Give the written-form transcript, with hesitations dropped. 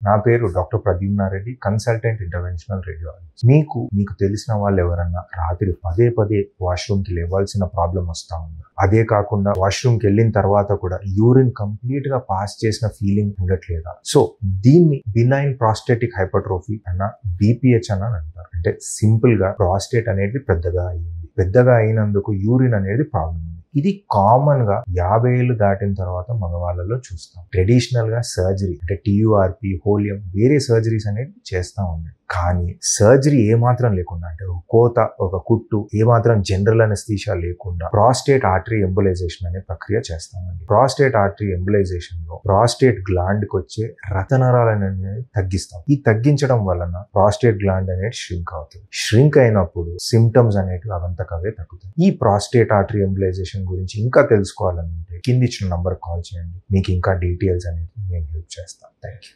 నా పేరు doctor ప్రద్యుమ్నారెడ్డి, consultant interventional radiologist. మీకు తెలిసిన వాళ్ళు ఎవరన్నా రాత్రి పదే పదే వాష్రూమ్కి లేవాల్సిన ప్రాబ్లం వస్తూ ఉందా? అదే కాకుండా వాష్రూమ్కి వెళ్ళిన తర్వాత కూడా యూరిన్ కంప్లీట్ గా పాస్ చేసిన ఫీలింగ్ ఉండట్లేదా? సో దీన్ని బినైన్ ప్రాస్టేటిక్ హైపర్ట్రోఫీ అన్న BPH అని అంటారు. అంటే సింపుల్ గా ప్రాస్టేట్ అనేది పెద్దగా అయినందుకు యూరిన్ అనేది ప్రాబ్లం ఉంది. ఇది కామన్ గా 50 ఏళ్ళు దాటిన తర్వాత మగవాళ్ళలో చూస్తాం. ట్రెడిషనల్ గా సర్జరీ అంటే TURP, హోలియం, వేరే సర్జరీస్ అనేవి చేస్తూ ఉండే. కానీ సర్జరీ ఏమాత్రం లేకుండా, అంటే ఒక కోత, ఒక కుట్టు, ఏమాత్రం జనరల్ అనెస్థీషియా లేకుండా ప్రాస్టేట్ ఆర్టరీ ఎంబోలైజేషన్ అనే ప్రక్రియ చేస్తామండి. ప్రాస్టేట్ ఆర్టరీ ఎంబోలైజేషన్ లో ప్రాస్టేట్ గ్లాండ్ కి వచ్చే రక్తనరాలను అనేది తగ్గిస్తాం. ఈ తగ్గించడం వలన ప్రాస్టేట్ గ్లాండ్ అనేది ష్రింక్ అవుతుంది. ష్రింక్ అయినప్పుడు సిమ్టమ్స్ అనేవి అవంతకవే తగ్గుతాయి. ఈ ప్రాస్టేట్ ఆర్టరీ ఎంబోలైజేషన్ గురించి ఇంకా తెలుసుకోవాలనుకుంటే కింది ఇచ్చిన నంబర్ కాల్ చేయండి. మీకు ఇంకా డీటెయిల్స్ అనేది నేను హెల్ప్ చేస్తాను. Thank you.